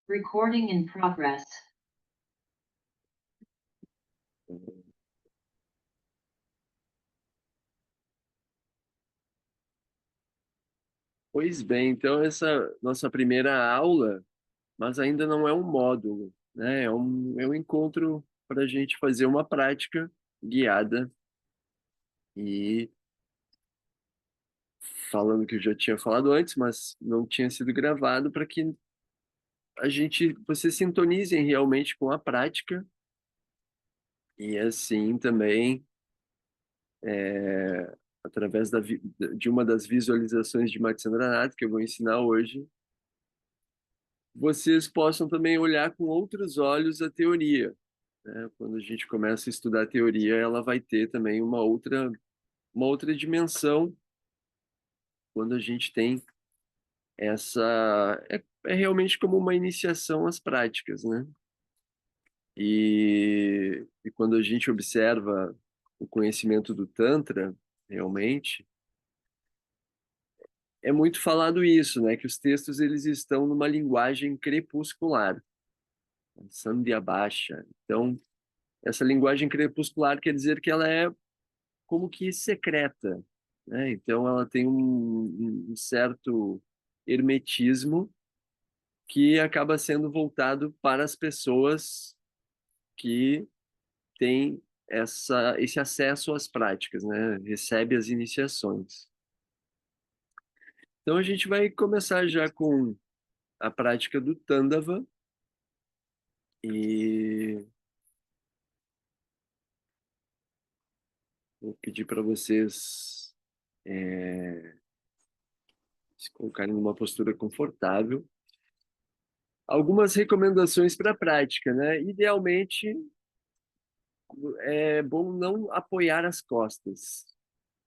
Recording in progress. Pois bem, então essa nossa primeira aula, mas ainda não é um módulo, né? É um encontro para a gente fazer uma prática guiada e falando que eu já tinha falado antes, mas não tinha sido gravado para que vocês sintonizem realmente com a prática e assim também através de uma das visualizações de Matsyendranath que eu vou ensinar hoje, vocês possam também olhar com outros olhos a teoria, né? Quando a gente começa a estudar a teoria, ela vai ter também uma outra dimensão quando a gente tem essa... É realmente como uma iniciação às práticas, né? E quando a gente observa o conhecimento do Tantra, realmente, é muito falado isso, né? Que os textos eles estão numa linguagem crepuscular, Sandhya Bhasha. Então, essa linguagem crepuscular quer dizer que ela é como que secreta, né? Então ela tem um certo hermetismo que acaba sendo voltado para as pessoas que têm esse acesso às práticas, né? Recebe as iniciações. Então a gente vai começar já com a prática do Tandava e vou pedir para vocês se colocarem numa postura confortável. Algumas recomendações para a prática, né? Idealmente, é bom não apoiar as costas.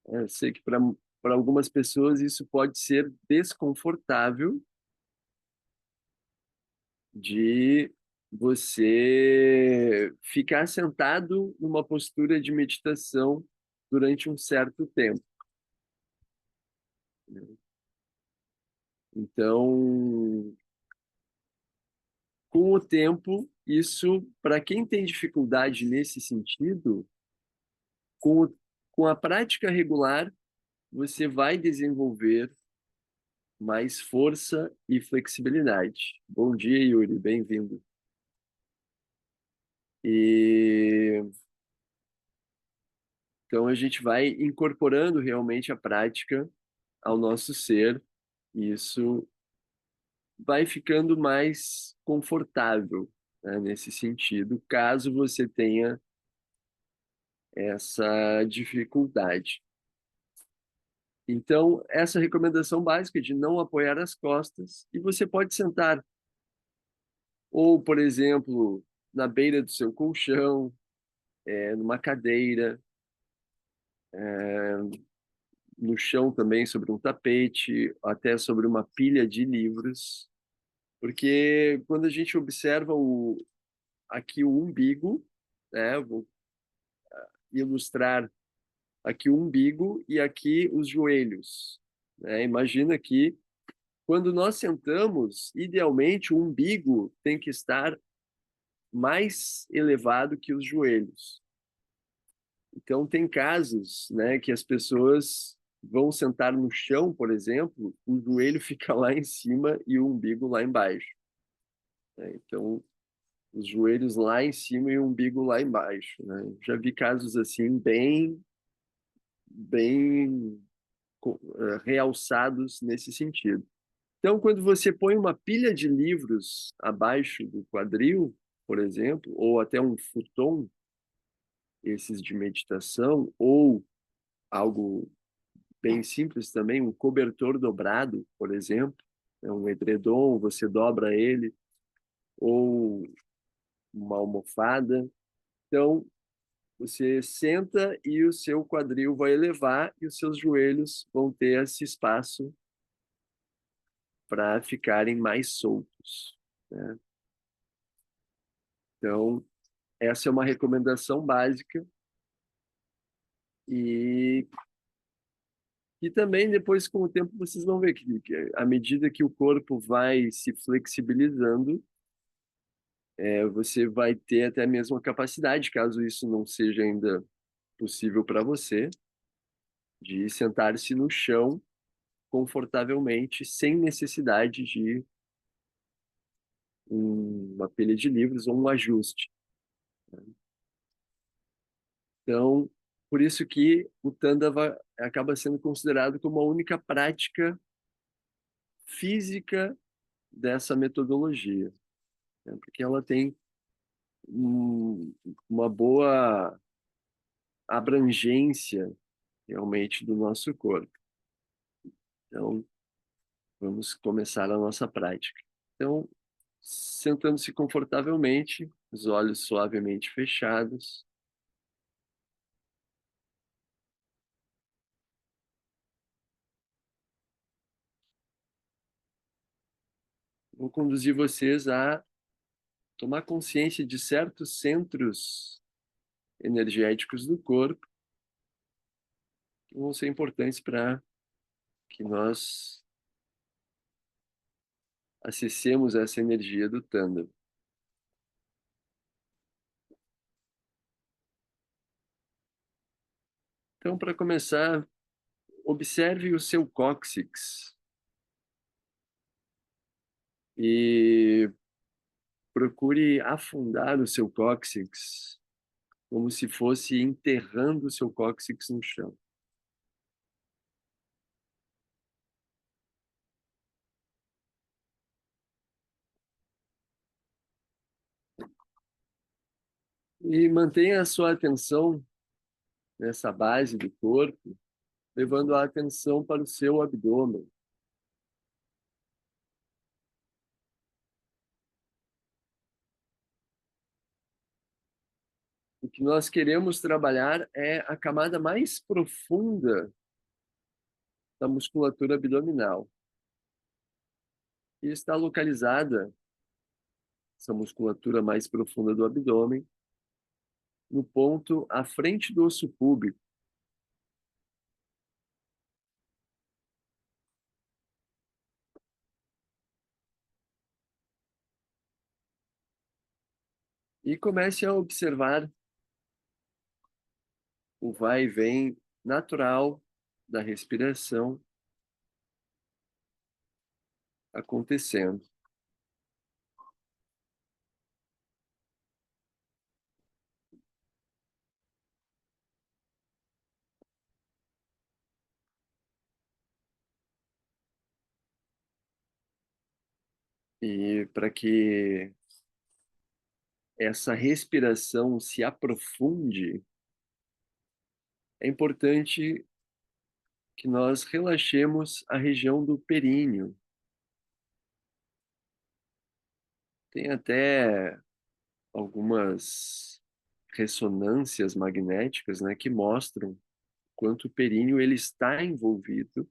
Eu sei que para algumas pessoas isso pode ser desconfortável de você ficar sentado numa postura de meditação durante um certo tempo, né? Então, com o tempo, isso, para quem tem dificuldade nesse sentido, com, com a prática regular, você vai desenvolver mais força e flexibilidade. Bom dia, Yuri, bem-vindo. E então a gente vai incorporando realmente a prática ao nosso ser, e isso vai ficando mais confortável, né, nesse sentido, caso você tenha essa dificuldade. Então, essa recomendação básica de não apoiar as costas, e você pode sentar, ou, por exemplo, na beira do seu colchão, numa cadeira, no chão também, sobre um tapete, até sobre uma pilha de livros, porque quando a gente observa aqui o umbigo, né, vou ilustrar aqui o umbigo e aqui os joelhos, né? Imagina que quando nós sentamos, idealmente o umbigo tem que estar mais elevado que os joelhos. Então, tem casos, né, que as pessoas vão sentar no chão, por exemplo, o joelho fica lá em cima e o umbigo lá embaixo, né? Então, os joelhos lá em cima e o umbigo lá embaixo, né? Já vi casos assim bem realçados nesse sentido. Então, quando você põe uma pilha de livros abaixo do quadril, por exemplo, ou até um futon, esses de meditação, ou algo bem simples também, um cobertor dobrado, por exemplo, um edredom, você dobra ele, ou uma almofada. Então, você senta e o seu quadril vai elevar e os seus joelhos vão ter esse espaço para ficarem mais soltos, né? Então, essa é uma recomendação básica e também depois com o tempo vocês vão ver que à medida que o corpo vai se flexibilizando, você vai ter até mesmo a capacidade, caso isso não seja ainda possível para você, de sentar-se no chão confortavelmente, sem necessidade de uma pilha de livros ou um ajuste. Então, por isso que o Tandava acaba sendo considerado como a única prática física dessa metodologia, né? Porque ela tem uma boa abrangência realmente do nosso corpo. Então, vamos começar a nossa prática. Então, sentando-se confortavelmente, os olhos suavemente fechados. Vou conduzir vocês a tomar consciência de certos centros energéticos do corpo que vão ser importantes para que nós acessemos essa energia do Tanda. Então, para começar, observe o seu cóccix e procure afundar o seu cóccix como se fosse enterrando o seu cóccix no chão. E mantenha a sua atenção nessa base do corpo, levando a atenção para o seu abdômen. O que nós queremos trabalhar é a camada mais profunda da musculatura abdominal. E está localizada, essa musculatura mais profunda do abdômen, no ponto à frente do osso púbico. E comece a observar o vai e vem natural da respiração acontecendo. E para que essa respiração se aprofunde, é importante que nós relaxemos a região do períneo. Tem até algumas ressonâncias magnéticas, né, que mostram quanto o períneo ele está envolvido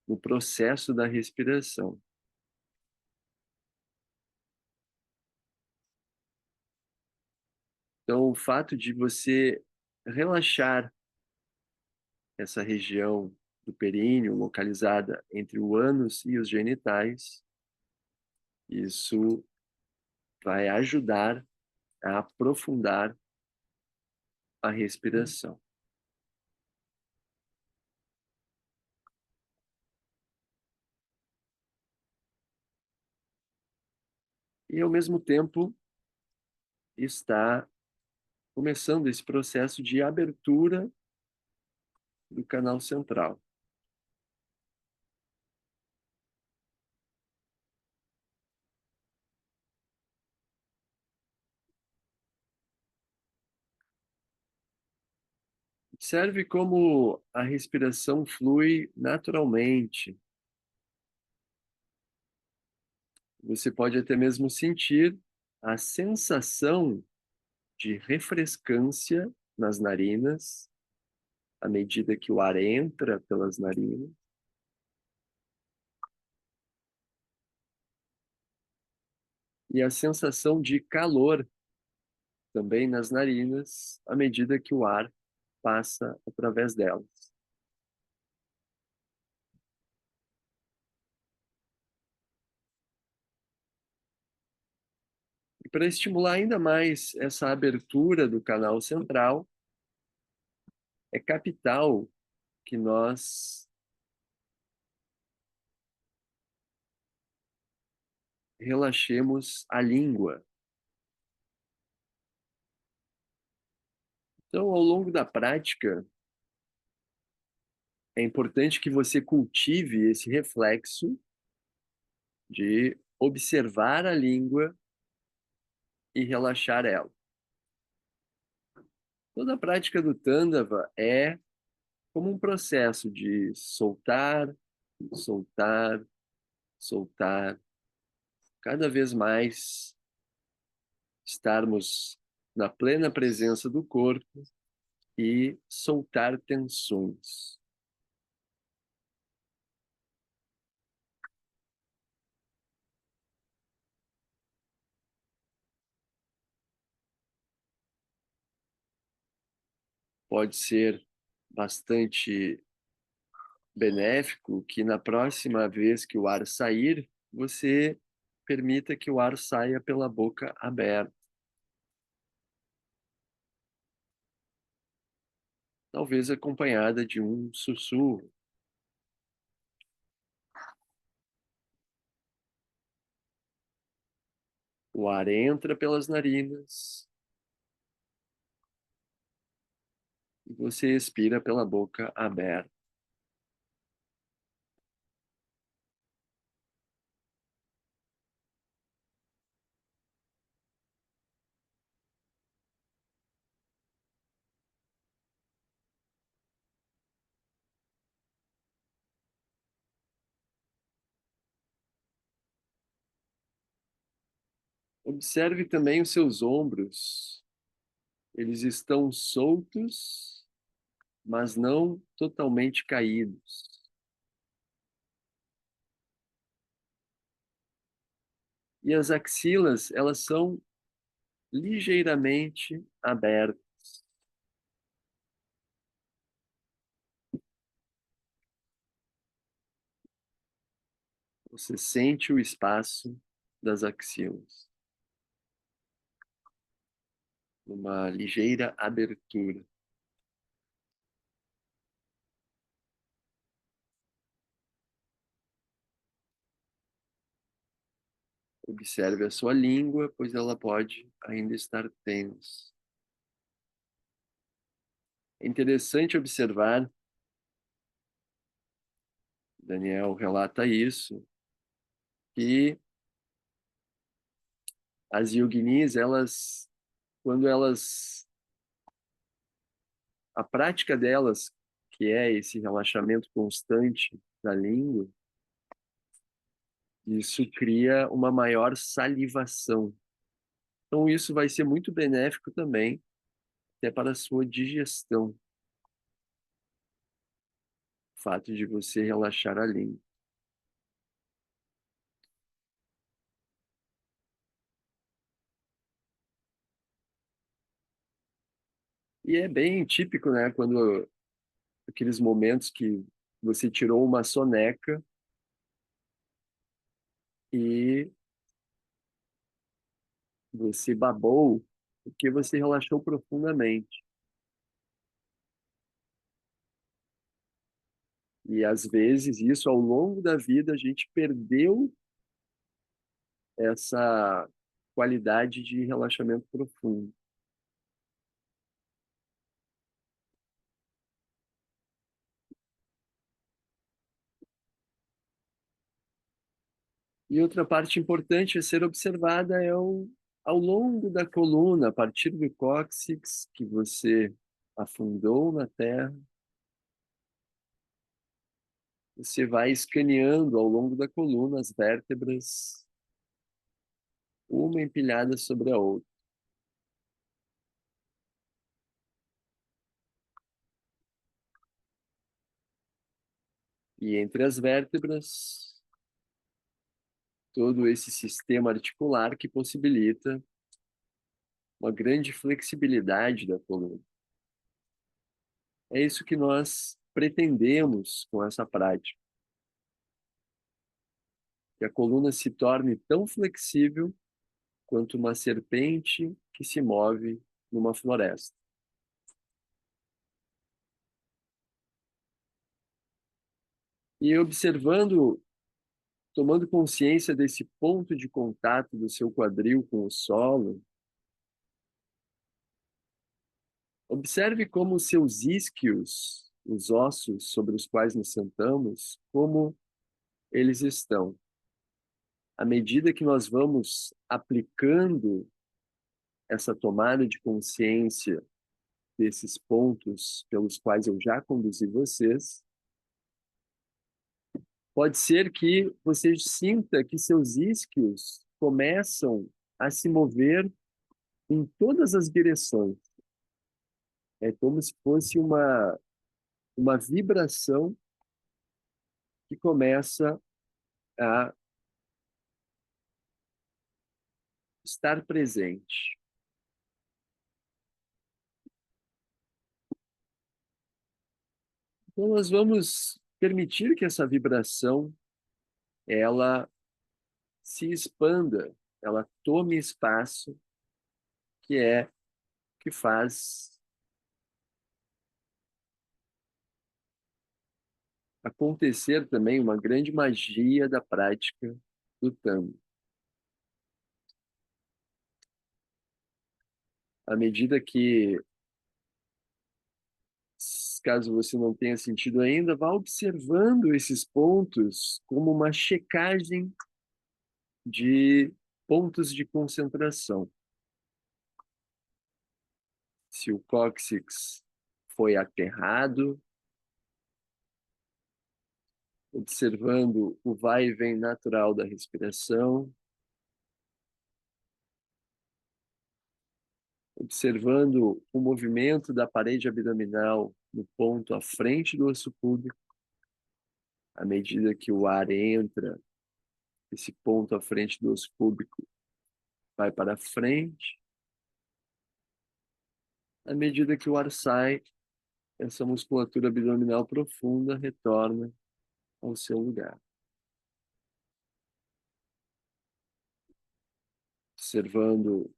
no processo da respiração. Então, o fato de você relaxar essa região do períneo, localizada entre o ânus e os genitais, isso vai ajudar a aprofundar a respiração. E, ao mesmo tempo, está começando esse processo de abertura do canal central. Observe como a respiração flui naturalmente. Você pode até mesmo sentir a sensação de refrescância nas narinas, à medida que o ar entra pelas narinas. E a sensação de calor também nas narinas, à medida que o ar passa através delas. para estimular ainda mais essa abertura do canal central, é capital que nós relaxemos a língua. Então, ao longo da prática, é importante que você cultive esse reflexo de observar a língua e relaxar ela. Toda a prática do Tandava é como um processo de soltar, soltar, soltar, cada vez mais estarmos na plena presença do corpo e soltar tensões. Pode ser bastante benéfico que na próxima vez que o ar sair, você permita que o ar saia pela boca aberta. Talvez acompanhada de um sussurro. O ar entra pelas narinas e você expira pela boca aberta. Observe também os seus ombros. Eles estão soltos, mas não totalmente caídos. E as axilas, elas são ligeiramente abertas. Você sente o espaço das axilas, uma ligeira abertura. Observe a sua língua, pois ela pode ainda estar tensa. É interessante observar, Daniel relata isso, que as yoginis, elas, quando elas, a prática delas, que é esse relaxamento constante da língua, isso cria uma maior salivação. Então isso vai ser muito benéfico também, até para a sua digestão, o fato de você relaxar a língua. E é bem típico, né, quando aqueles momentos que você tirou uma soneca e você babou porque você relaxou profundamente. E às vezes isso ao longo da vida a gente perdeu essa qualidade de relaxamento profundo. E outra parte importante a ser observada é ao longo da coluna, a partir do cóccix que você afundou na terra, você vai escaneando ao longo da coluna as vértebras, uma empilhada sobre a outra. E entre as vértebras, todo esse sistema articular que possibilita uma grande flexibilidade da coluna. É isso que nós pretendemos com essa prática, que a coluna se torne tão flexível quanto uma serpente que se move numa floresta. E observando, tomando consciência desse ponto de contato do seu quadril com o solo, observe como os seus isquios, os ossos sobre os quais nos sentamos, como eles estão. À medida que nós vamos aplicando essa tomada de consciência desses pontos pelos quais eu já conduzi vocês, pode ser que você sinta que seus isquios começam a se mover em todas as direções. É como se fosse uma vibração que começa a estar presente. Então, nós vamos permitir que essa vibração ela se expanda, ela tome espaço, que é que faz acontecer também uma grande magia da prática do Tantra. À medida que, caso você não tenha sentido ainda, vá observando esses pontos como uma checagem de pontos de concentração. Se o cóccix foi aterrado, observando o vai e vem natural da respiração, observando o movimento da parede abdominal no ponto à frente do osso púbico, à medida que o ar entra, esse ponto à frente do osso púbico vai para frente, à medida que o ar sai, essa musculatura abdominal profunda retorna ao seu lugar. Observando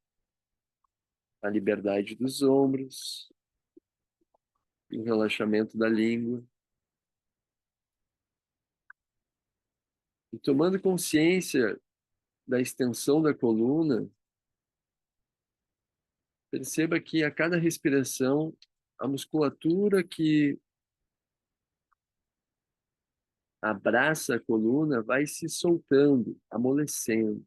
a liberdade dos ombros, o relaxamento da língua. E tomando consciência da extensão da coluna, perceba que a cada respiração, a musculatura que abraça a coluna vai se soltando, amolecendo.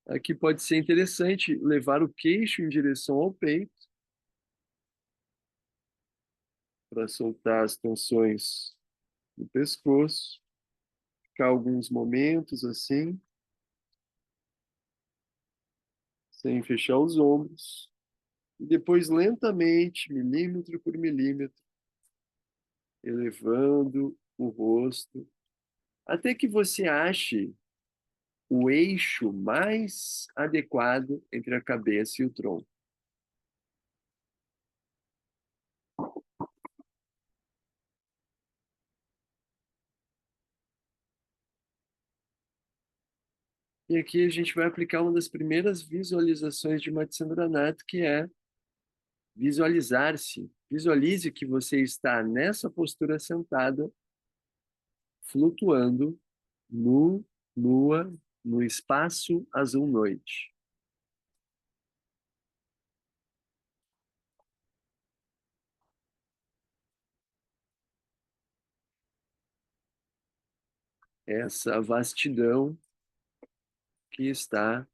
Aqui pode ser interessante levar o queixo em direção ao peito para soltar as tensões do pescoço, ficar alguns momentos assim, sem fechar os ombros, e depois lentamente, milímetro por milímetro, elevando o rosto, até que você ache o eixo mais adequado entre a cabeça e o tronco. E aqui a gente vai aplicar uma das primeiras visualizações de Matsyendranath, que é visualizar-se. Visualize que você está nessa postura sentada, flutuando nu, nua, no espaço azul noite. Essa vastidão que está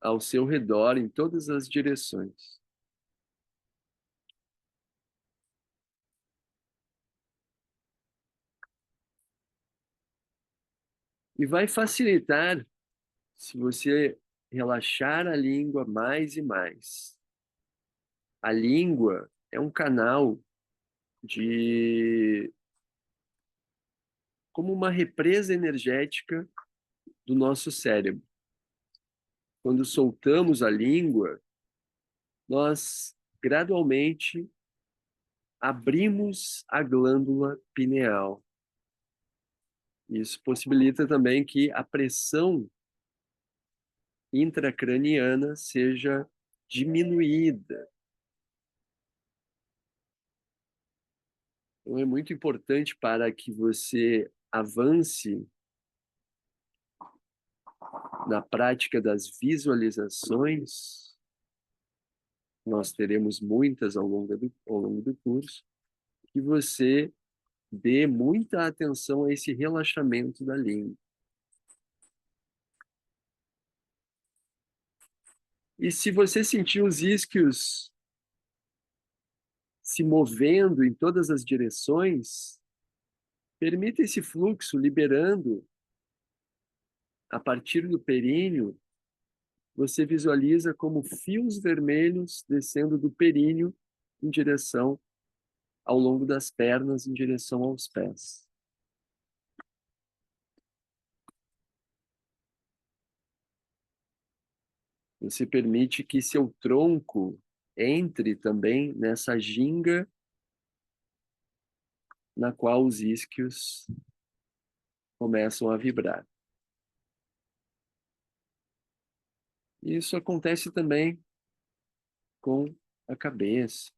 ao seu redor em todas as direções. E vai facilitar se você relaxar a língua mais e mais. A língua é um canal de como uma represa energética do nosso cérebro. Quando soltamos a língua, nós gradualmente abrimos a glândula pineal. Isso possibilita também que a pressão intracraniana seja diminuída. Então, é muito importante para que você avance na prática das visualizações. Nós teremos muitas ao longo do curso, que você dê muita atenção a esse relaxamento da língua. E se você sentir os isquios se movendo em todas as direções, permita esse fluxo liberando a partir do períneo. Você visualiza como fios vermelhos descendo do períneo em direção ao longo das pernas, em direção aos pés. Você permite que seu tronco entre também nessa ginga na qual os isquios começam a vibrar. Isso acontece também com a cabeça.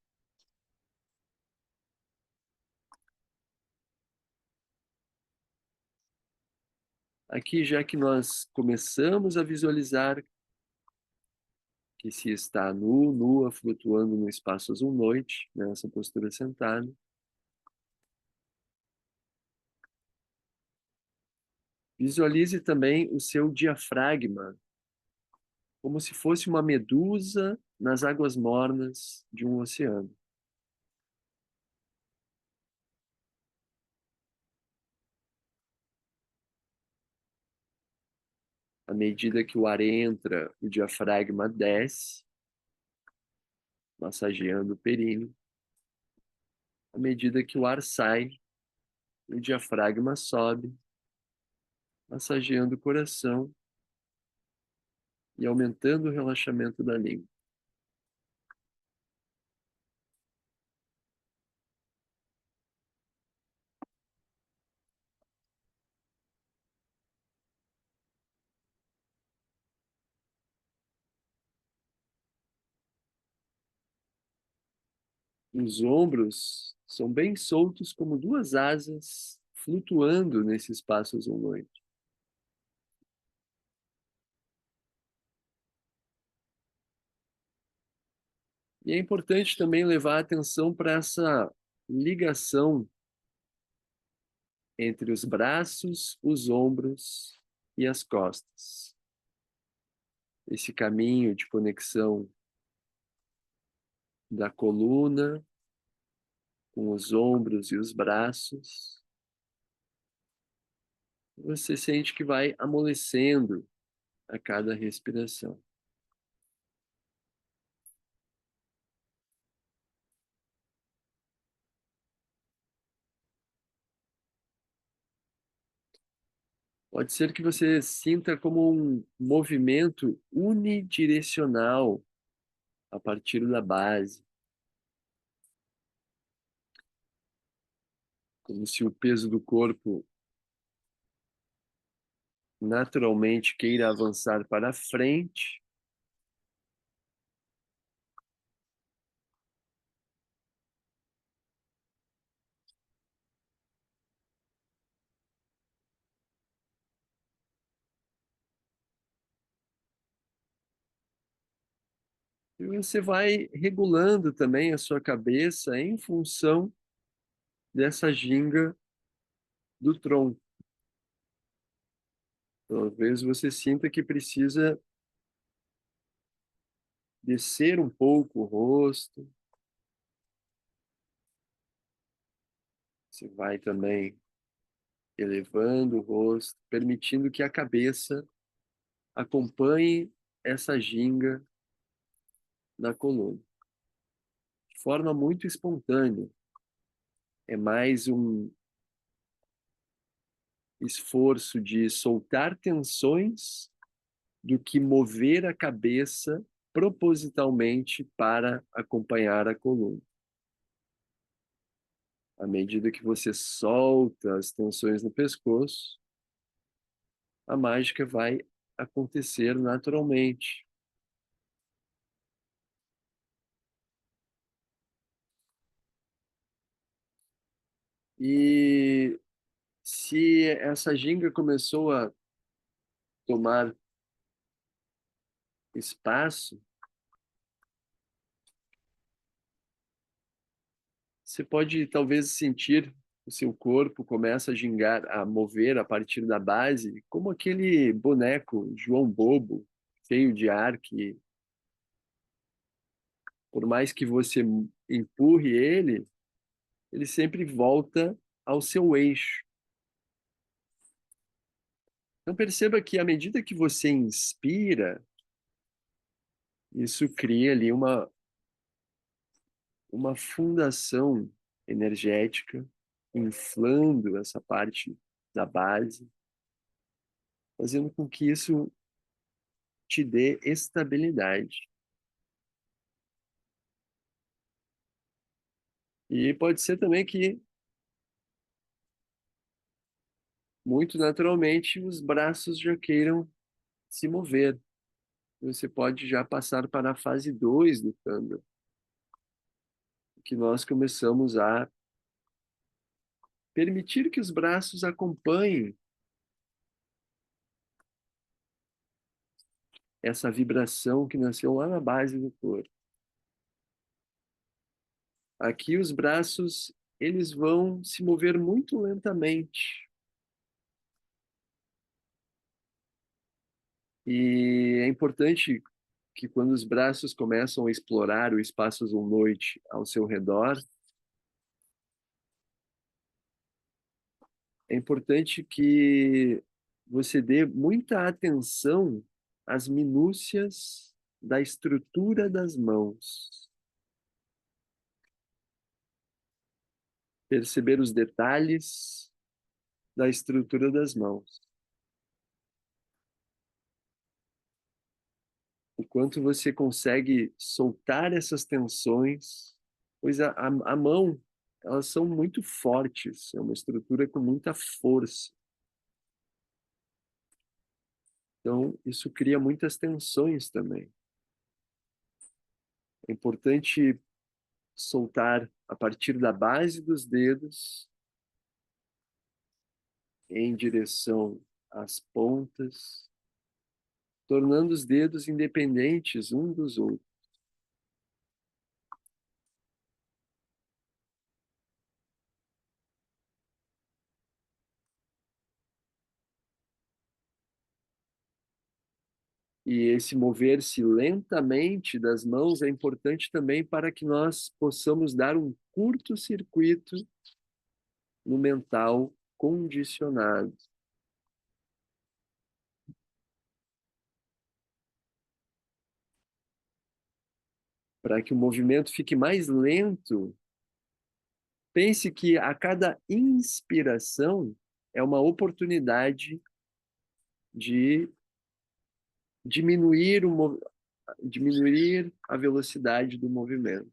Aqui, já que nós começamos a visualizar que se está nu, nua, flutuando no espaço azul-noite, nessa postura sentada, visualize também o seu diafragma, como se fosse uma medusa nas águas mornas de um oceano. À medida que o ar entra, o diafragma desce, massageando o períneo. À medida que o ar sai, o diafragma sobe, massageando o coração e aumentando o relaxamento da língua. Os ombros são bem soltos como duas asas flutuando nesse espaço azul-noite. E é importante também levar a atenção para essa ligação entre os braços, os ombros e as costas. Esse caminho de conexão da coluna com os ombros e os braços, você sente que vai amolecendo a cada respiração. Pode ser que você sinta como um movimento unidirecional a partir da base, como se o peso do corpo naturalmente queira avançar para frente, e você vai regulando também a sua cabeça em função dessa ginga do tronco. Talvez você sinta que precisa descer um pouco o rosto. Você vai também elevando o rosto, permitindo que a cabeça acompanhe essa ginga na coluna. De forma muito espontânea. É mais um esforço de soltar tensões do que mover a cabeça propositalmente para acompanhar a coluna. À medida que você solta as tensões no pescoço, a mágica vai acontecer naturalmente. E se essa ginga começou a tomar espaço, você pode talvez sentir o seu corpo começa a gingar, a mover a partir da base, como aquele boneco João Bobo, cheio de ar, que por mais que você empurre ele, ele sempre volta ao seu eixo. Então perceba que à medida que você inspira, isso cria ali uma fundação energética, inflando essa parte da base, fazendo com que isso te dê estabilidade. E pode ser também que, muito naturalmente, os braços já queiram se mover. Você pode já passar para a fase 2 do Tanda, que nós começamos a permitir que os braços acompanhem essa vibração que nasceu lá na base do corpo. Aqui os braços, eles vão se mover muito lentamente. E é importante que quando os braços começam a explorar o espaço azul-noite ao seu redor, é importante que você dê muita atenção às minúcias da estrutura das mãos. Perceber os detalhes da estrutura das mãos. O quanto você consegue soltar essas tensões, pois a mão, elas são muito fortes, é uma estrutura com muita força. Então, isso cria muitas tensões também. É importante soltar a partir da base dos dedos em direção às pontas, tornando os dedos independentes um dos outros. E esse mover-se lentamente das mãos é importante também para que nós possamos dar um curto-circuito no mental condicionado. Para que o movimento fique mais lento, pense que a cada inspiração é uma oportunidade de diminuir, diminuir a velocidade do movimento.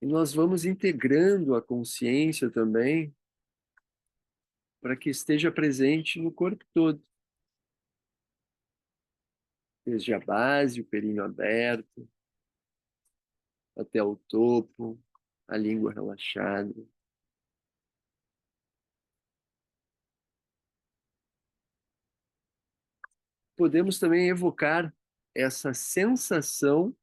E nós vamos integrando a consciência também para que esteja presente no corpo todo. Desde a base, o períneo aberto, até o topo, a língua relaxada. Podemos também evocar essa sensação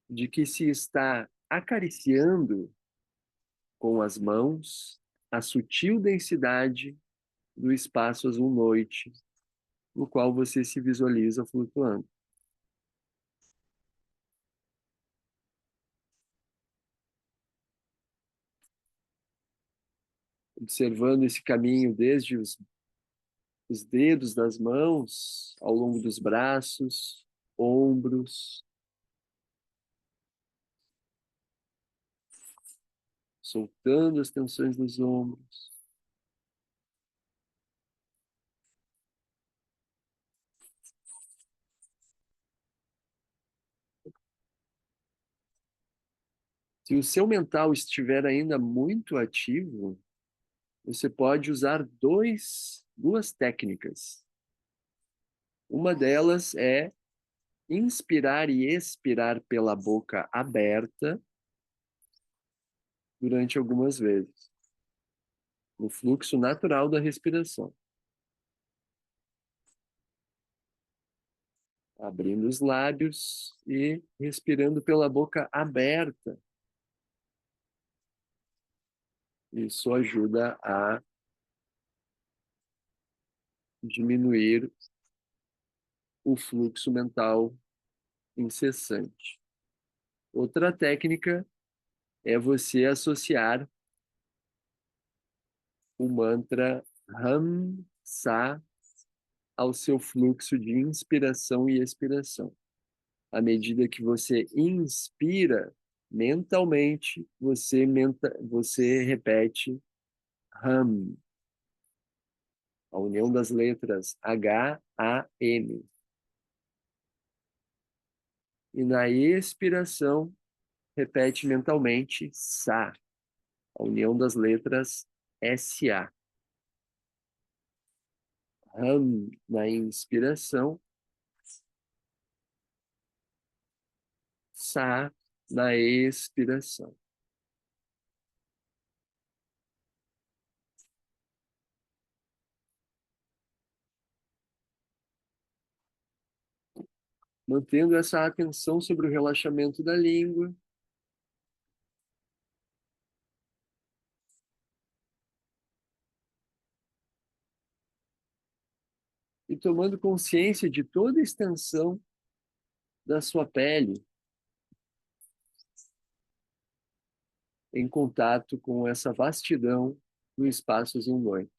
de que se está acariciando com as mãos a sutil densidade do espaço azul-noite, no qual você se visualiza flutuando. Observando esse caminho desde os dedos das mãos, ao longo dos braços, ombros, soltando as tensões dos ombros. Se o seu mental estiver ainda muito ativo, você pode usar duas técnicas. Uma delas é inspirar e expirar pela boca aberta durante algumas vezes, no fluxo natural da respiração. Abrindo os lábios e respirando pela boca aberta. Isso ajuda a diminuir o fluxo mental incessante. Outra técnica é você associar o mantra Ham Sa ao seu fluxo de inspiração e expiração. À medida que você inspira, mentalmente, você repete Ham, a união das letras H-A-M. E na expiração, repete mentalmente Sa, a união das letras S-A. Ham na inspiração, Sa na expiração. Mantendo essa atenção sobre o relaxamento da língua, e tomando consciência de toda a extensão da sua pele em contato com essa vastidão do espaço zundoide.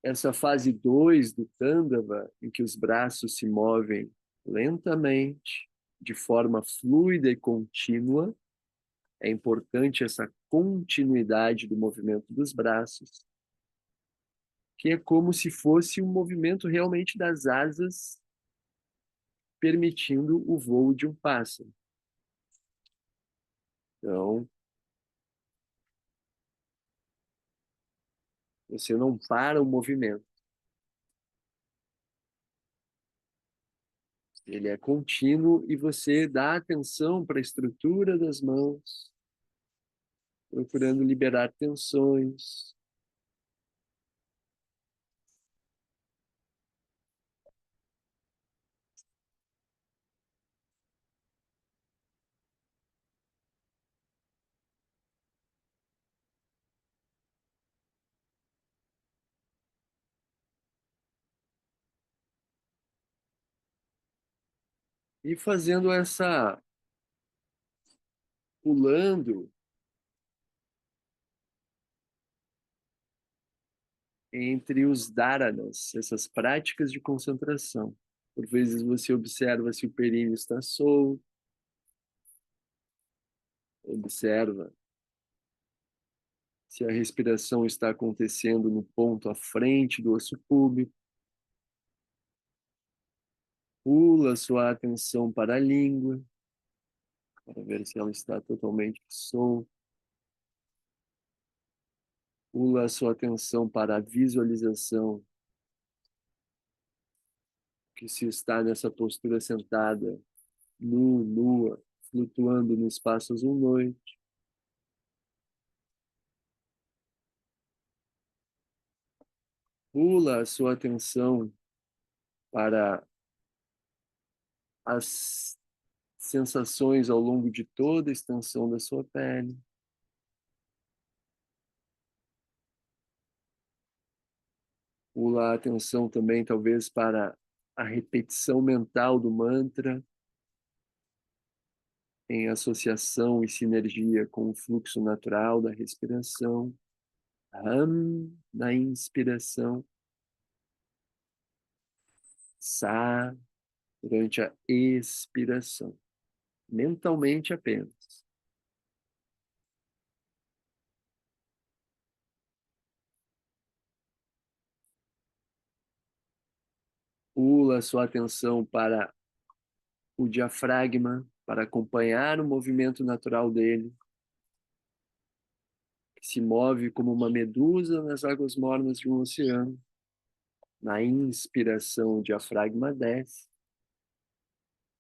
Essa fase 2 do Tandava, em que os braços se movem lentamente, de forma fluida e contínua, é importante essa continuidade do movimento dos braços, que é como se fosse um movimento realmente das asas, permitindo o voo de um pássaro. Então, você não para o movimento. Ele é contínuo e você dá atenção para a estrutura das mãos, procurando liberar tensões. E fazendo essa, pulando entre os dharanas, essas práticas de concentração. Por vezes você observa se o períneo está solto, observa se a respiração está acontecendo no ponto à frente do osso púbico. Pula sua atenção para a língua, para ver se ela está totalmente solta. Pula a sua atenção para a visualização, que se está nessa postura sentada, nua, flutuando no espaço azul-noite. Pula a sua atenção para as sensações ao longo de toda a extensão da sua pele. Pula a atenção também, talvez, para a repetição mental do mantra, em associação e sinergia com o fluxo natural da respiração. Ham na inspiração, Sa durante a expiração, mentalmente apenas. Pula sua atenção para o diafragma, para acompanhar o movimento natural dele, que se move como uma medusa nas águas mornas de um oceano. Na inspiração, o diafragma desce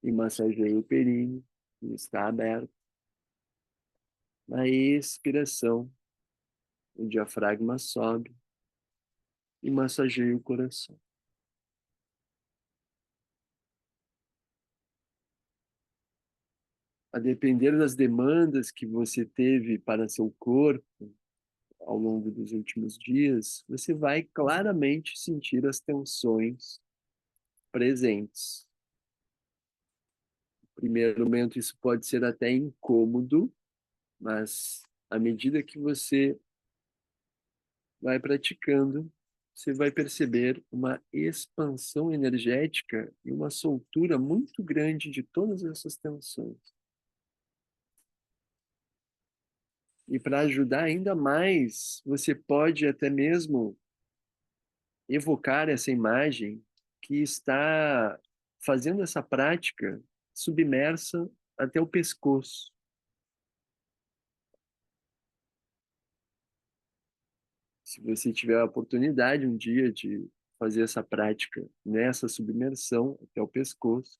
e massageia o períneo, que está aberto. Na expiração, o diafragma sobe e massageia o coração. A depender das demandas que você teve para seu corpo ao longo dos últimos dias, você vai claramente sentir as tensões presentes. No primeiro momento, isso pode ser até incômodo, mas à medida que você vai praticando, você vai perceber uma expansão energética e uma soltura muito grande de todas essas tensões. E para ajudar ainda mais, você pode até mesmo evocar essa imagem que está fazendo essa prática submersa até o pescoço. Se você tiver a oportunidade um dia de fazer essa prática nessa submersão até o pescoço,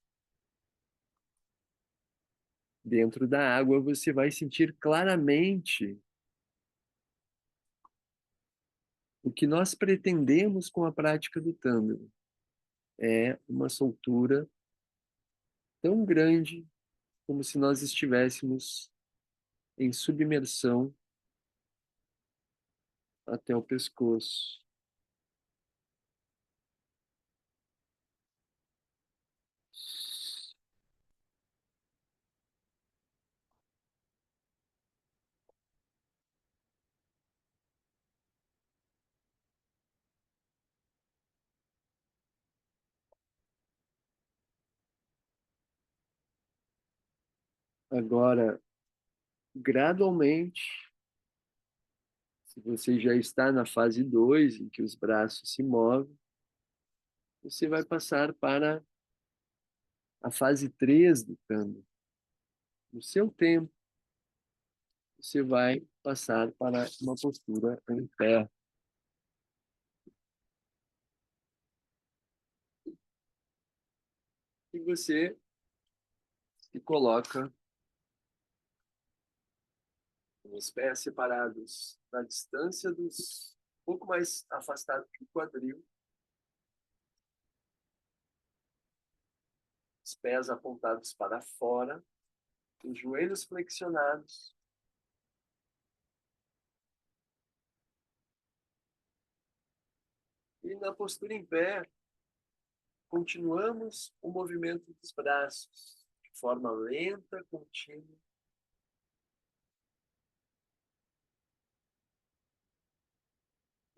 dentro da água, você vai sentir claramente o que nós pretendemos com a prática do Tantra. É uma soltura tão grande como se nós estivéssemos em submersão até o pescoço. Agora, gradualmente, se você já está na fase 2 em que os braços se movem, você vai passar para a fase 3 do Tantra. No seu tempo, você vai passar para uma postura em pé. E você se coloca com os pés separados na distância dos um pouco mais afastado do quadril, os pés apontados para fora, os joelhos flexionados. E na postura em pé, continuamos o movimento dos braços de forma lenta, contínua.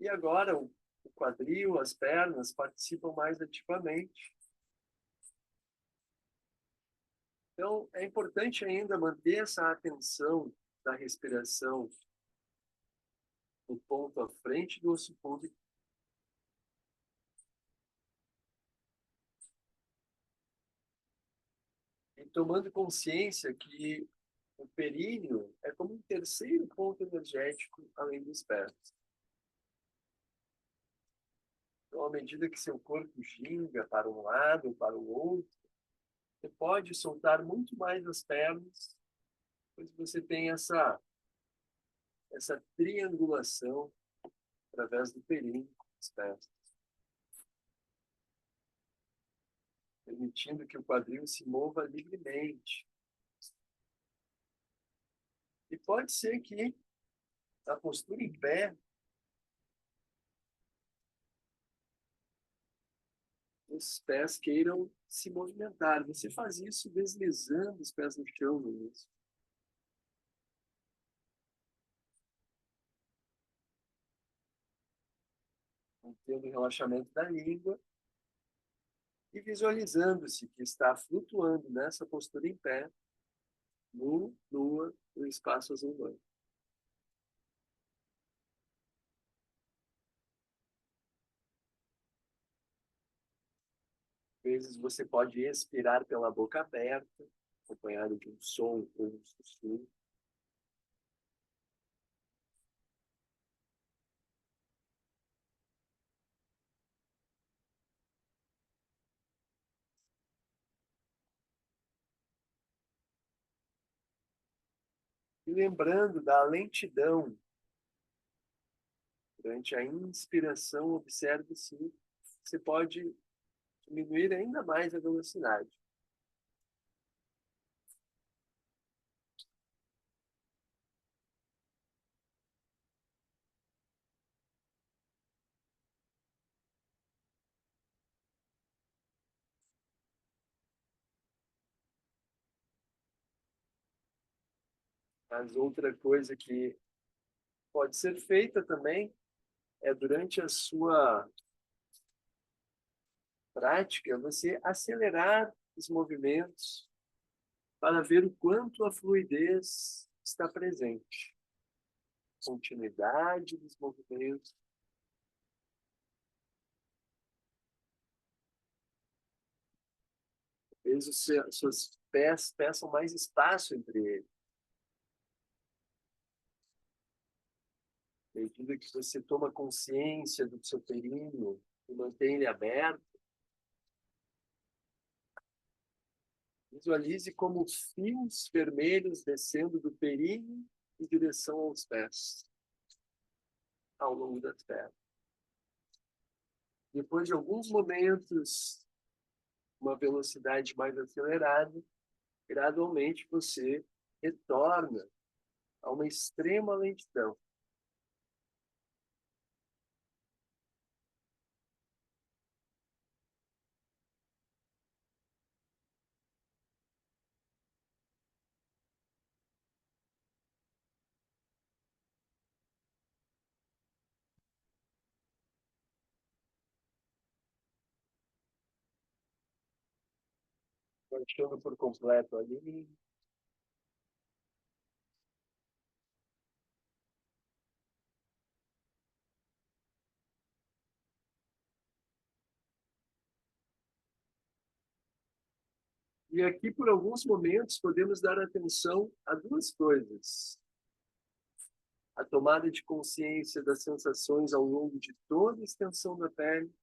E agora o quadril, as pernas participam mais ativamente. Então, é importante ainda manter essa atenção da respiração no ponto à frente do osso púbico. E tomando consciência que o períneo é como um terceiro ponto energético além dos pés. Então, à medida que seu corpo ginga para um lado ou para o outro, você pode soltar muito mais as pernas, pois você tem essa triangulação através do períneo das pernas, permitindo que o quadril se mova livremente. E pode ser que a postura em pé, os pés queiram se movimentar. Você faz isso deslizando os pés no chão mesmo. mantendo o relaxamento da língua e visualizando-se que está flutuando nessa postura em pé, no espaço azul branco. Às vezes você pode expirar pela boca aberta, acompanhado de um som ou um sussurro. E lembrando da lentidão, durante a inspiração, observe se você pode diminuir ainda mais a velocidade. Mas outra coisa que pode ser feita também é durante a sua prática, você acelerar os movimentos para ver o quanto a fluidez está presente. Continuidade dos movimentos. Talvez os seus pés peçam mais espaço entre eles. À medida que você toma consciência do seu períneo e mantém ele aberto, visualize como fios vermelhos descendo do períneo em direção aos pés, ao longo das pernas. Depois de alguns momentos, uma velocidade mais acelerada, gradualmente você retorna a uma extrema lentidão. Relaxando por completo ali. E aqui, por alguns momentos, podemos dar atenção a duas coisas: a tomada de consciência das sensações ao longo de toda a extensão da pele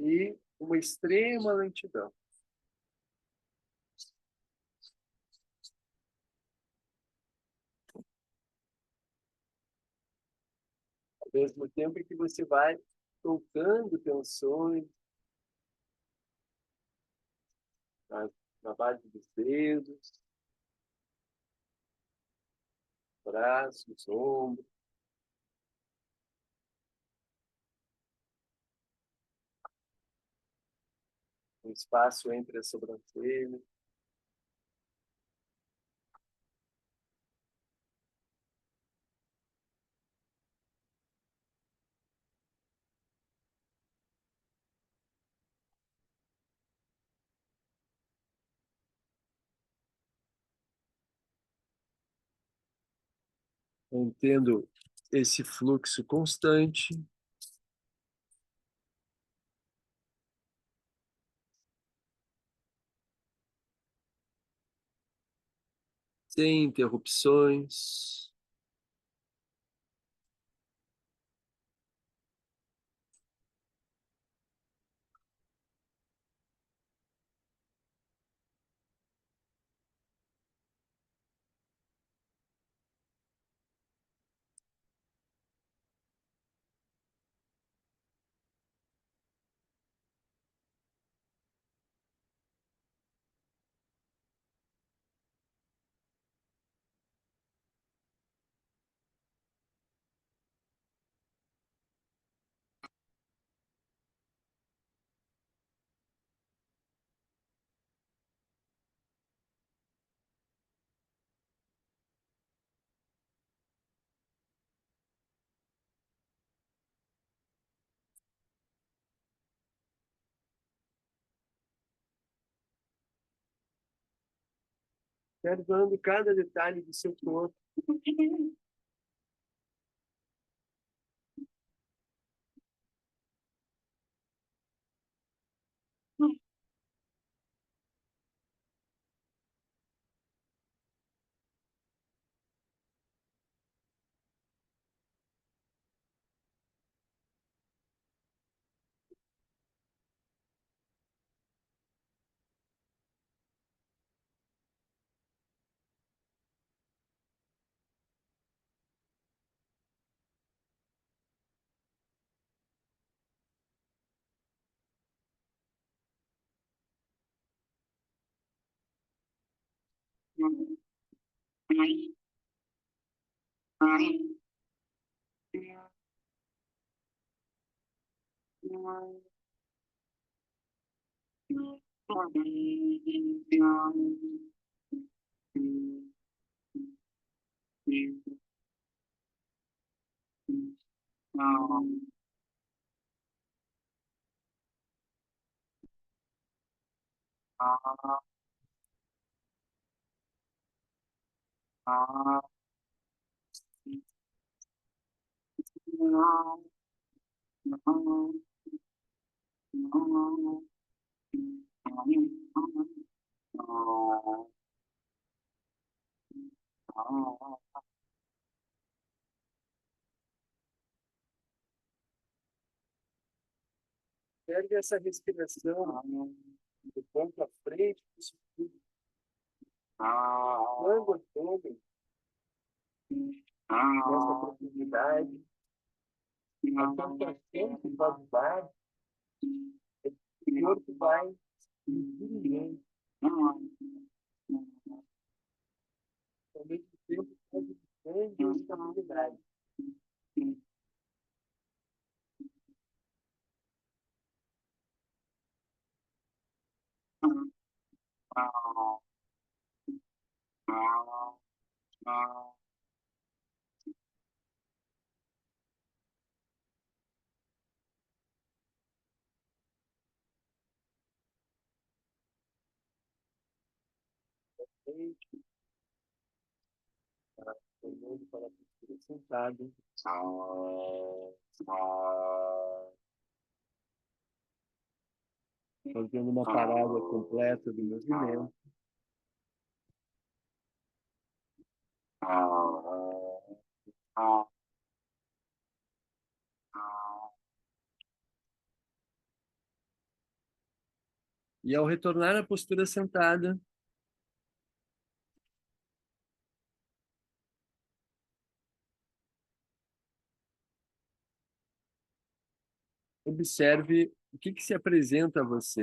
e uma extrema lentidão. Ao mesmo tempo em que você vai soltando tensões na, na base dos dedos, braços, ombros, um espaço entre as sobrancelhas. Mantendo esse fluxo constante, sem interrupções. observando cada detalhe do seu corpo. Perde essa respiração do ponto à frente, isso tudo. Quando o abdômen nessa profundidade, a sensação que pode dar é que o corpo vai diminuindo. Ao mesmo tempo, pode grande estabilidade. Olhando para a postura sentada. Fazendo uma parada completa do movimento. E ao retornar à postura sentada, observe o que se apresenta a você,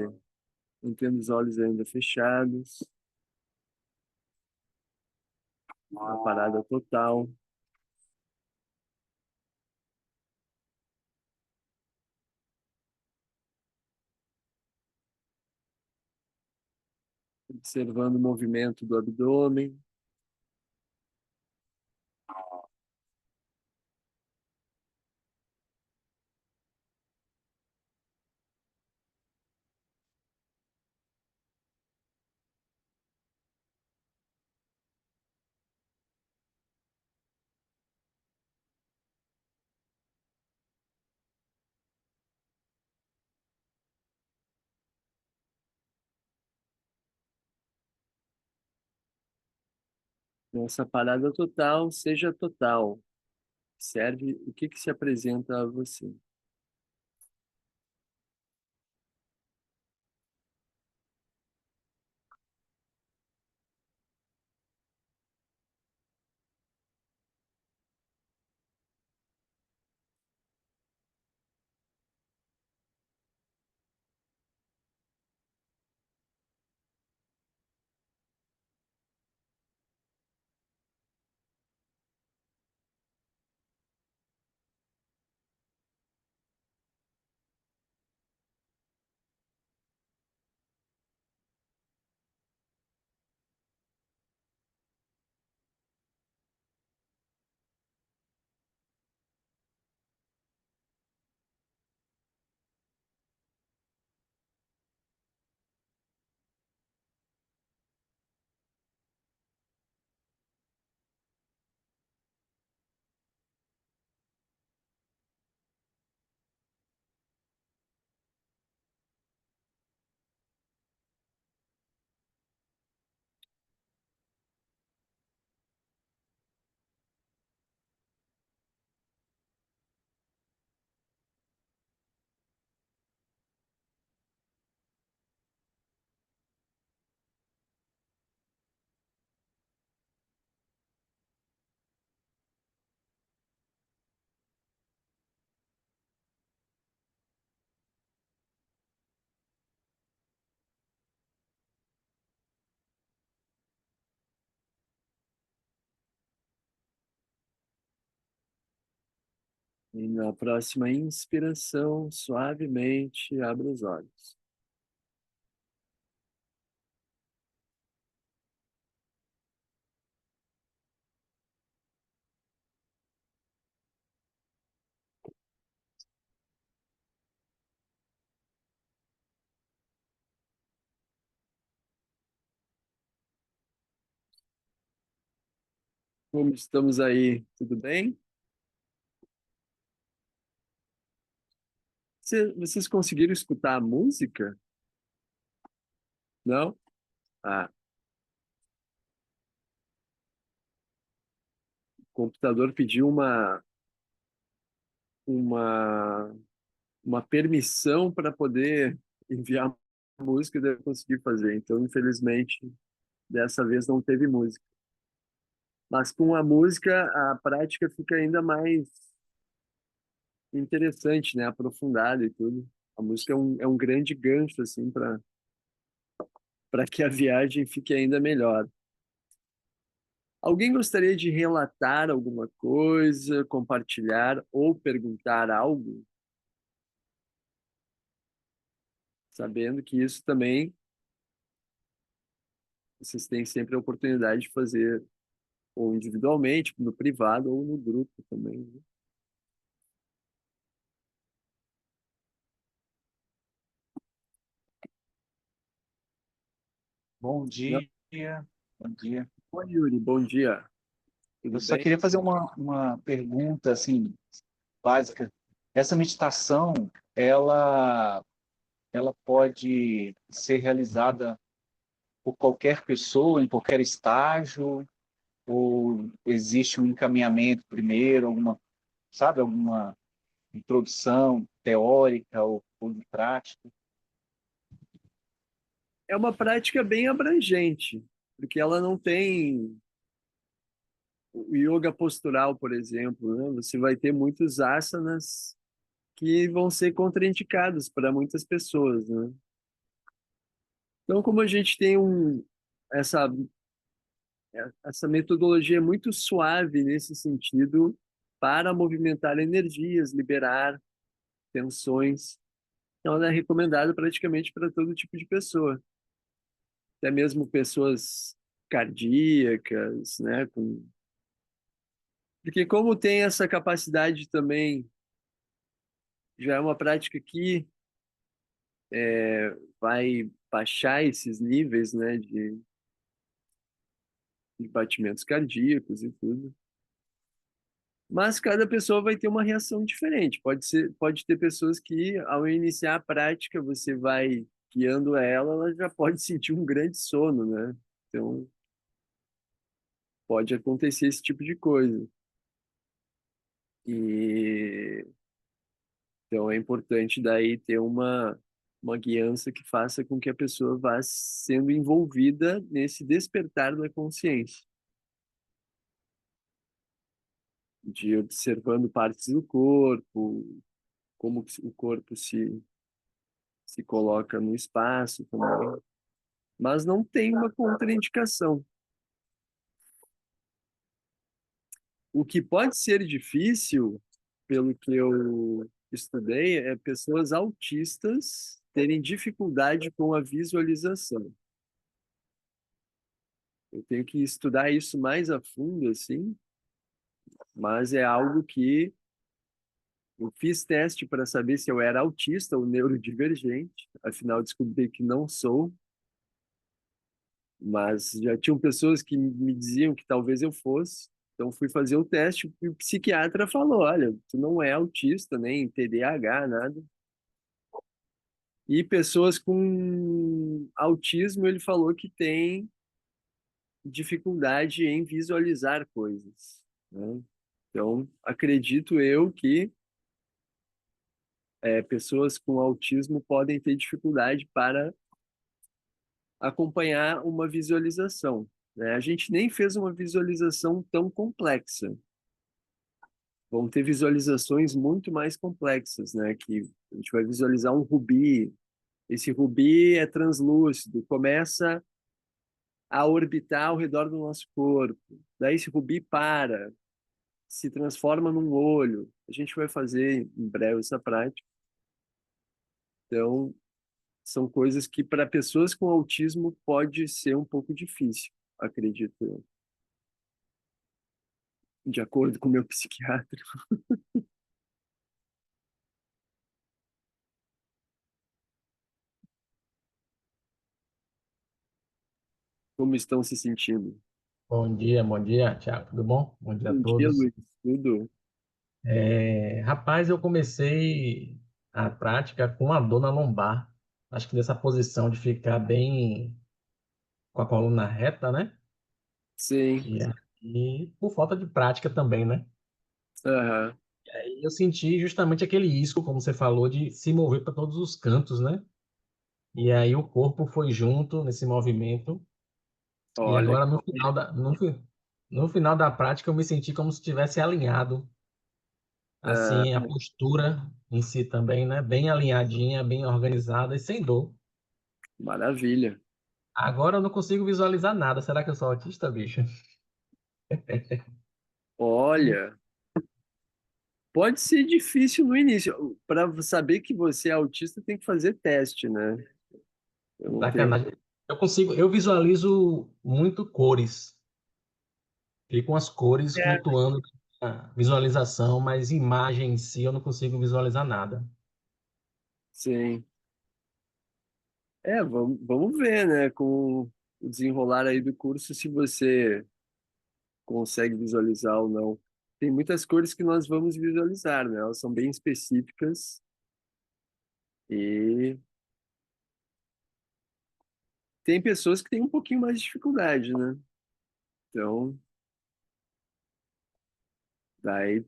mantendo os olhos ainda fechados, a parada total. Observando o movimento do abdômen. Nessa parada total, seja total. Observe o que se apresenta a você. E na próxima inspiração, suavemente, abre os olhos. Como estamos aí? Tudo bem? Vocês conseguiram escutar a música? Não? Ah, o computador pediu uma, uma permissão para poder enviar música e daí eu consegui fazer. Então, infelizmente, dessa vez não teve música. Mas com a música, a prática fica ainda mais interessante, né? Aprofundada e tudo. A música é um grande gancho, assim, para que a viagem fique ainda melhor. Alguém gostaria de relatar alguma coisa, compartilhar ou perguntar algo, sabendo que isso também vocês têm sempre a oportunidade de fazer ou individualmente, no privado ou no grupo também, né? Bom Não? dia, bom dia. Oi, Yuri, bom dia. Eu Tudo só bem? queria fazer uma pergunta assim básica. Essa meditação, ela pode ser realizada por qualquer pessoa, em qualquer estágio, ou existe um encaminhamento primeiro, alguma introdução teórica ou de prática? É uma prática bem abrangente, porque ela não tem o yoga postural, por exemplo, né? Você vai ter muitos asanas que vão ser contraindicados para muitas pessoas, né? Então, como a gente tem essa, essa metodologia muito suave nesse sentido, para movimentar energias, liberar tensões, então ela é recomendada praticamente para todo tipo de pessoa, até mesmo pessoas cardíacas, né? Porque como tem essa capacidade também, já é uma prática que vai baixar esses níveis, né, de batimentos cardíacos e tudo. Mas cada pessoa vai ter uma reação diferente. Pode ter pessoas que, ao iniciar a prática, você vai guiando ela já pode sentir um grande sono, né? Então, pode acontecer esse tipo de coisa. E então é importante daí ter uma guiança que faça com que a pessoa vá sendo envolvida nesse despertar da consciência, de observando partes do corpo, como que o corpo se coloca no espaço também. Mas não tem uma contraindicação. O que pode ser difícil, pelo que eu estudei, é pessoas autistas terem dificuldade com a visualização. Eu tenho que estudar isso mais a fundo, assim, mas é algo que eu fiz teste para saber se eu era autista ou neurodivergente, afinal descobri que não sou, mas já tinham pessoas que me diziam que talvez eu fosse. Então fui fazer o teste e o psiquiatra falou: "Olha, tu não é autista, nem TDAH, nada". E pessoas com autismo, ele falou que tem dificuldade em visualizar coisas, né? Então, acredito eu que pessoas com autismo podem ter dificuldade para acompanhar uma visualização, né? A gente nem fez uma visualização tão complexa. Vão ter visualizações muito mais complexas, né? Que a gente vai visualizar um rubi. Esse rubi é translúcido, começa a orbitar ao redor do nosso corpo. Daí esse rubi para, se transforma num olho. A gente vai fazer em breve essa prática. Então, são coisas que para pessoas com autismo pode ser um pouco difícil, acredito eu, de acordo com o meu psiquiatra. Como estão se sentindo? Bom dia, Thiago. Tudo bom? Bom dia a Bom dia, todos. Luiz. Tudo? Rapaz, eu comecei a prática com a dor na lombar. Acho que nessa posição de ficar bem com a coluna reta, né? Sim. E por falta de prática também, né? Aham. E eu senti justamente aquele isco, como você falou, de se mover para todos os cantos, né? E aí o corpo foi junto nesse movimento. E Olha, agora no final da prática eu me senti como se estivesse alinhado. ah, Assim, a postura em si também, né? Bem alinhadinha, bem organizada e sem dor. maravilha. Agora eu não consigo visualizar nada. Será que eu sou autista, bicho? Olha, pode ser difícil no início. Para saber que você é autista, tem que fazer teste, né? Eu não tenho. Sacanagem. Eu visualizo muito cores. Ficam as cores É. flutuando na visualização, mas imagem em si eu não consigo visualizar nada. Sim. Vamos ver, né? Com o desenrolar aí do curso, se você consegue visualizar ou não. Tem muitas cores que nós vamos visualizar, né? Elas são bem específicas e tem pessoas que têm um pouquinho mais de dificuldade, né? Então, daí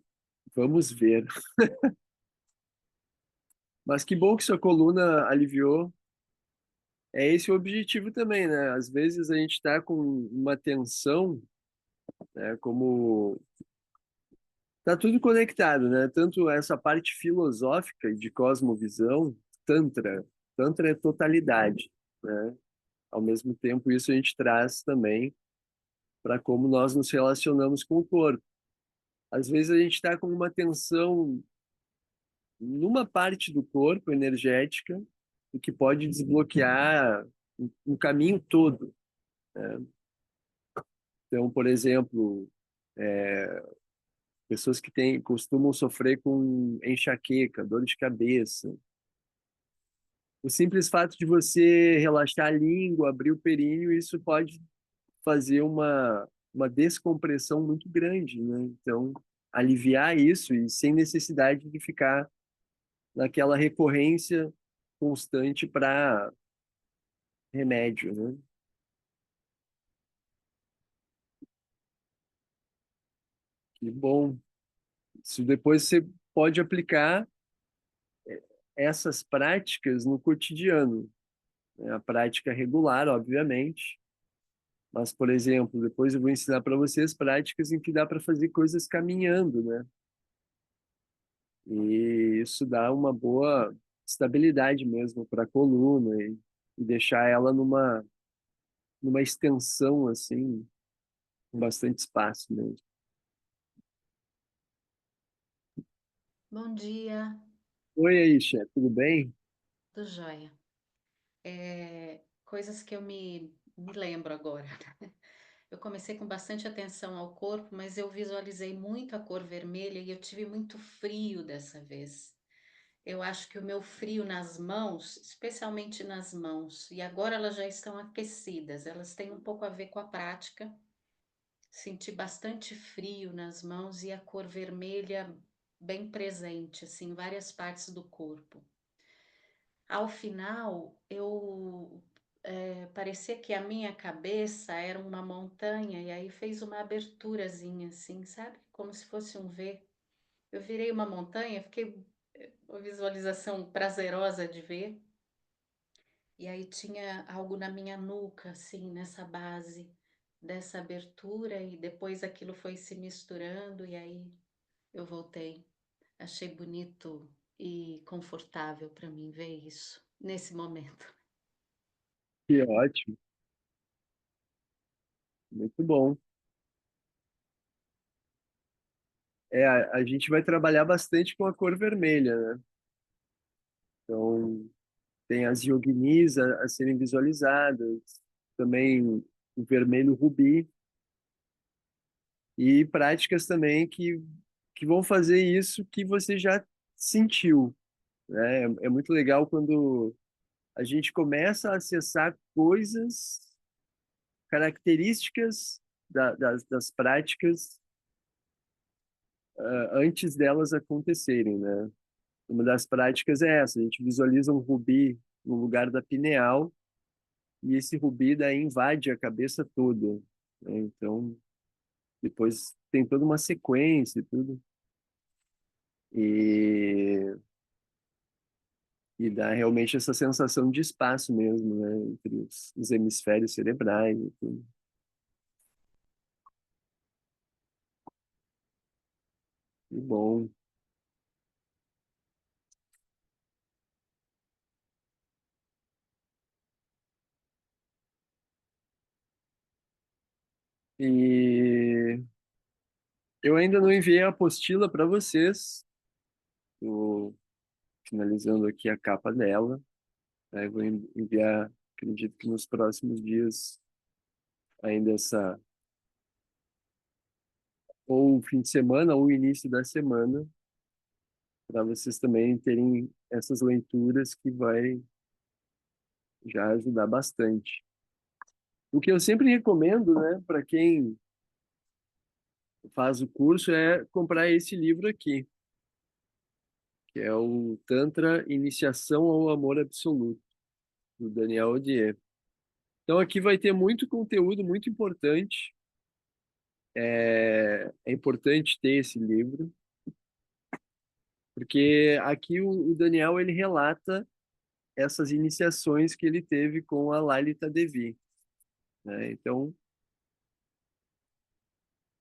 vamos ver. Mas que bom que sua coluna aliviou. É esse o objetivo também, né? Às vezes a gente está com uma tensão, né? Como tá tudo conectado, né? Tanto essa parte filosófica e de cosmovisão, Tantra. Tantra é totalidade, né? Ao mesmo tempo, isso a gente traz também para como nós nos relacionamos com o corpo. Às vezes a gente está com uma tensão numa parte do corpo energética o que pode desbloquear um caminho todo. Então, por exemplo, pessoas que costumam sofrer com enxaqueca, dor de cabeça. O simples fato de você relaxar a língua, abrir o períneo, isso pode fazer uma descompressão muito grande, né? Então, aliviar isso e sem necessidade de ficar naquela recorrência constante para remédio, né? Que bom. Isso depois você pode aplicar essas práticas no cotidiano, né? A prática regular, obviamente, mas, por exemplo, depois eu vou ensinar para vocês práticas em que dá para fazer coisas caminhando, né? E isso dá uma boa estabilidade mesmo para a coluna e deixar ela numa extensão assim, com bastante espaço mesmo. Bom dia, Oi aí, chefe, tudo bem? do joia. Coisas que eu me lembro agora. Eu comecei com bastante atenção ao corpo, mas eu visualizei muito a cor vermelha e eu tive muito frio dessa vez. Eu acho que o meu frio nas mãos, especialmente nas mãos, e agora elas já estão aquecidas, elas têm um pouco a ver com a prática. Senti bastante frio nas mãos e a cor vermelha bem presente, assim, em várias partes do corpo. Ao final, parecia que a minha cabeça era uma montanha e aí fez uma aberturazinha assim, sabe? Como se fosse um V. Eu virei uma montanha, fiquei uma visualização prazerosa de ver. E aí tinha algo na minha nuca, assim, nessa base dessa abertura e depois aquilo foi se misturando e aí eu voltei. Achei bonito e confortável para mim ver isso nesse momento. Que ótimo, muito bom. a gente vai trabalhar bastante com a cor vermelha, né? Então, tem as yoginis a serem visualizadas, também o vermelho rubi, e práticas também que vão fazer isso que você já sentiu, né? É muito legal quando a gente começa a acessar coisas, características das práticas antes delas acontecerem, né? Uma das práticas é essa, a gente visualiza um rubi no lugar da pineal e esse rubi daí invade a cabeça toda, né? Então, depois tem toda uma sequência e tudo. E, e dá realmente essa sensação de espaço mesmo, né? Entre os hemisférios cerebrais e tudo. Que bom. E eu ainda não enviei a apostila para vocês. Estou finalizando aqui a capa dela. Aí vou enviar, acredito que nos próximos dias, ainda essa, ou fim de semana, ou início da semana, para vocês também terem essas leituras que vai já ajudar bastante. O que eu sempre recomendo, né, para quem faz o curso é comprar esse livro aqui, que é o Tantra Iniciação ao Amor Absoluto, do Daniel Odier. Então aqui vai ter muito conteúdo muito importante. É importante ter esse livro, porque aqui o Daniel ele relata essas iniciações que ele teve com a Lalita Devi, né? Então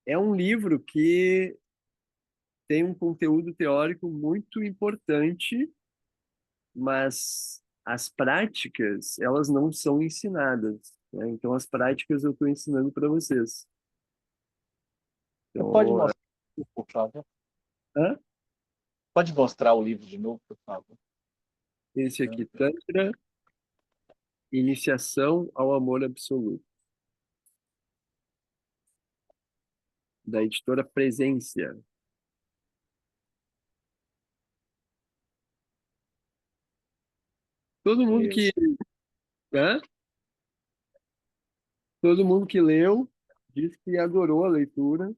é um livro que tem um conteúdo teórico muito importante, mas as práticas elas não são ensinadas, né? Então as práticas eu estou ensinando para vocês. Você pode Então, mostrar, por favor? hã? Pode mostrar o livro de novo, por favor? Esse aqui, Tantra, Iniciação ao Amor Absoluto, da editora Presência. Todo mundo que, Isso. hã? Todo mundo que leu disse que adorou a leitura.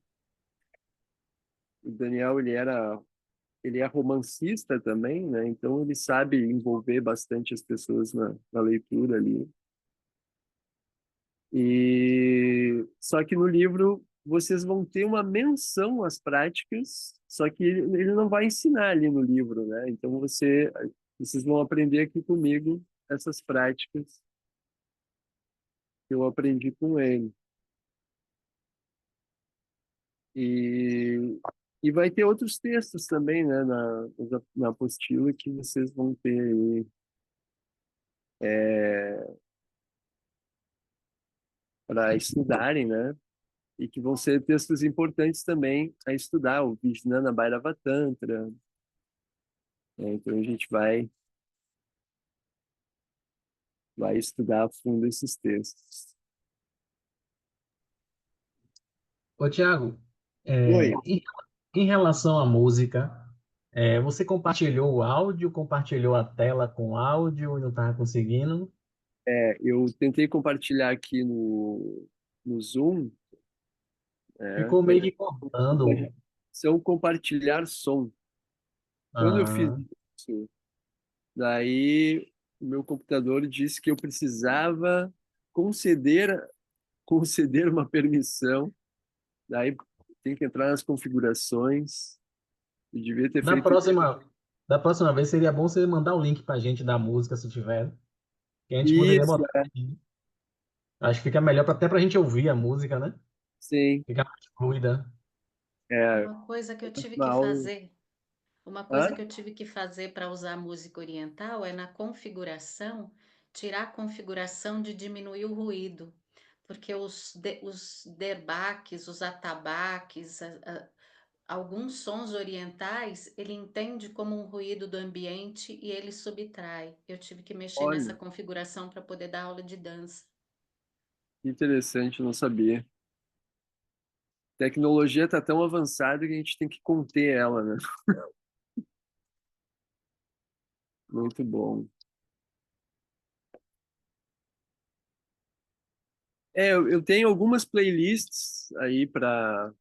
O Daniel, ele é romancista também, né? Então ele sabe envolver bastante as pessoas na leitura ali. E só que no livro vocês vão ter uma menção às práticas, só que ele não vai ensinar ali no livro, né? Então vocês vão aprender aqui comigo essas práticas que eu aprendi com ele. E, e vai ter outros textos também, né, na apostila que vocês vão ter aí, para estudarem, né? E que vão ser textos importantes também a estudar, o Vijnana Bhairava Tantra, né? Então a gente vai estudar a fundo esses textos. Ô, Tiago, Oi, em relação à música, você compartilhou o áudio, compartilhou a tela com áudio e não estava conseguindo? eu tentei compartilhar aqui no Zoom, né, Ficou mas meio que cortando. são compartilhar som. Quando eu fiz Ah, isso, daí o meu computador disse que eu precisava conceder conceder uma permissão, daí tem que entrar nas configurações. Eu devia ter da feito próxima, da próxima vez seria bom você mandar o link para a gente da música, se tiver, que a gente poderia isso, botar aqui. Acho que fica melhor até para a gente ouvir a música, né? sim, Fica mais fluida. é Uma coisa que eu tive uma que aula. fazer, uma Hã? coisa que eu tive que fazer para usar música oriental é na configuração, tirar a configuração de diminuir o ruído, porque os derbaques, os atabaques, alguns sons orientais, ele entende como um ruído do ambiente e ele subtrai. Eu tive que mexer nessa Olha, configuração para poder dar aula de dança. que interessante, não sabia. Tecnologia está tão avançada que a gente tem que conter ela, né? Muito bom. Eu tenho algumas playlists aí para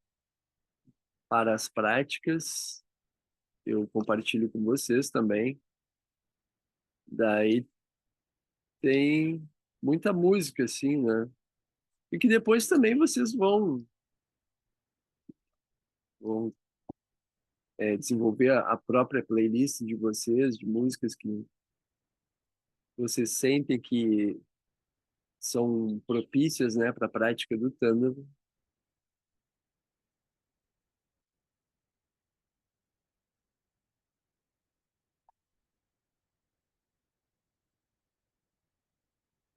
as práticas. Eu compartilho com vocês também. Daí tem muita música, assim, né? E que depois também vocês vão desenvolver a própria playlist de vocês, de músicas que vocês sentem que são propícias, né, para a prática do Tândalo.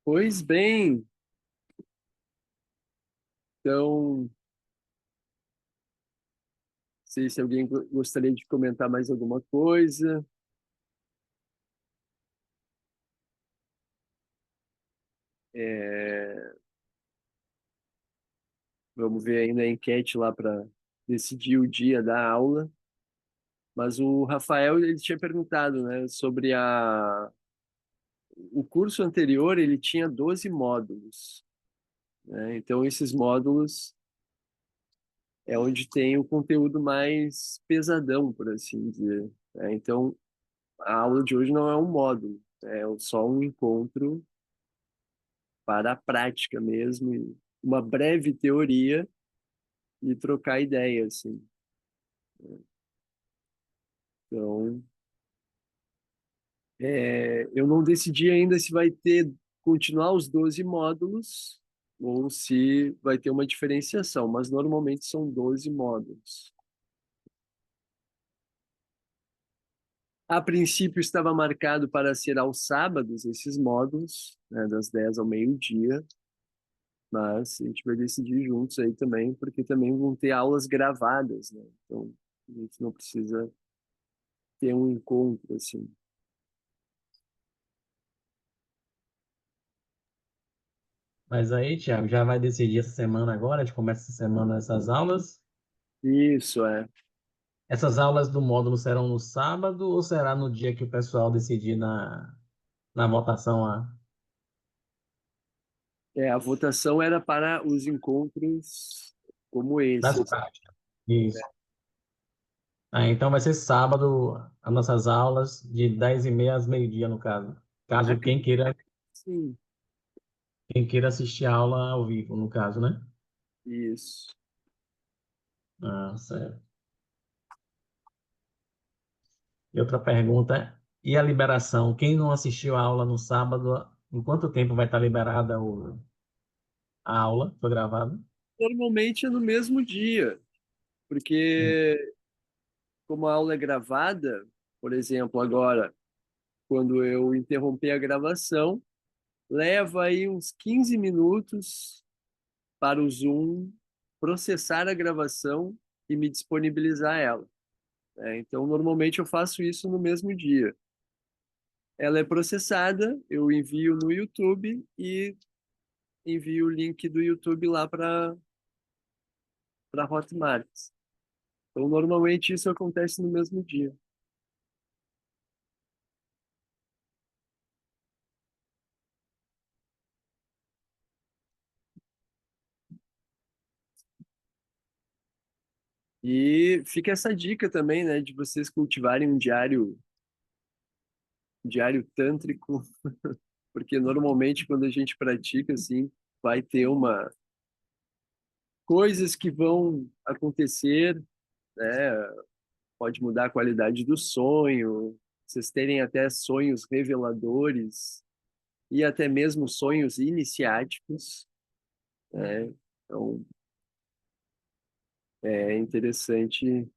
Pois bem, então, não sei se alguém gostaria de comentar mais alguma coisa. É, vamos ver ainda a enquete lá para decidir o dia da aula. Mas o Rafael, ele tinha perguntado, né, sobre o curso anterior, ele tinha 12 módulos, né? Então, esses módulos é onde tem o conteúdo mais pesadão, por assim dizer, né? Então, a aula de hoje não é um módulo, é só um encontro para a prática mesmo, e uma breve teoria e trocar ideia, assim. Então, eu não decidi ainda se vai ter continuar os 12 módulos ou se vai ter uma diferenciação, mas normalmente são 12 módulos. A princípio estava marcado para ser aos sábados esses módulos, né, das 10 ao meio-dia, mas a gente vai decidir juntos aí também, porque também vão ter aulas gravadas, né? Então a gente não precisa ter um encontro assim. Mas aí, Thiago, já vai decidir essa semana agora? A gente começa essa semana essas aulas. Isso é. Essas aulas do módulo serão no sábado ou será no dia que o pessoal decidir na votação lá A votação era para os encontros como esse. das práticas? Isso. Ah, então vai ser sábado as nossas aulas, de 10h30 às meio-dia, no caso. Caso Acredito que sim, quem queira assistir a aula ao vivo, no caso, né? isso. Ah, certo. E outra pergunta, e a liberação? Quem não assistiu a aula no sábado, em quanto tempo vai estar liberada a aula? Foi gravada? Normalmente é no mesmo dia, Hum. porque como a aula é gravada, por exemplo, agora, quando eu interromper a gravação, leva aí uns 15 minutos para o Zoom processar a gravação e me disponibilizar ela, né? Então, normalmente eu faço isso no mesmo dia. Ela é processada, eu envio no YouTube e envio o link do YouTube lá para Hotmart. Então, normalmente isso acontece no mesmo dia. E fica essa dica também, né, de vocês cultivarem um diário tântrico, porque normalmente quando a gente pratica assim, vai ter uma coisas que vão acontecer, né? Pode mudar a qualidade do sonho, vocês terem até sonhos reveladores e até mesmo sonhos iniciáticos, né? Então, é interessante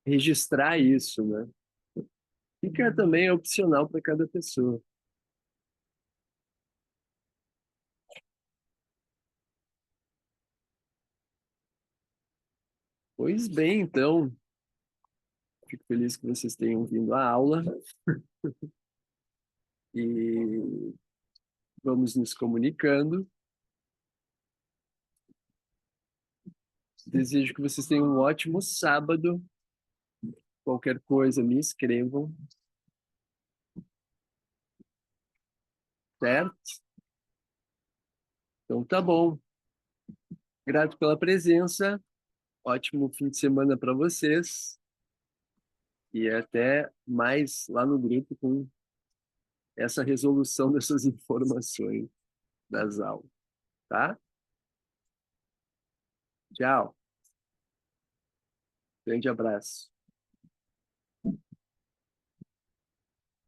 registrar isso, né? Fica também opcional para cada pessoa. Pois bem, então, fico feliz que vocês tenham vindo à aula e vamos nos comunicando. Desejo que vocês tenham um ótimo sábado. Qualquer coisa, me escrevam, certo? Então tá bom. Grato pela presença. Ótimo fim de semana para vocês. E até mais lá no grupo com essa resolução dessas informações das aulas, tá? Tchau. Grande abraço.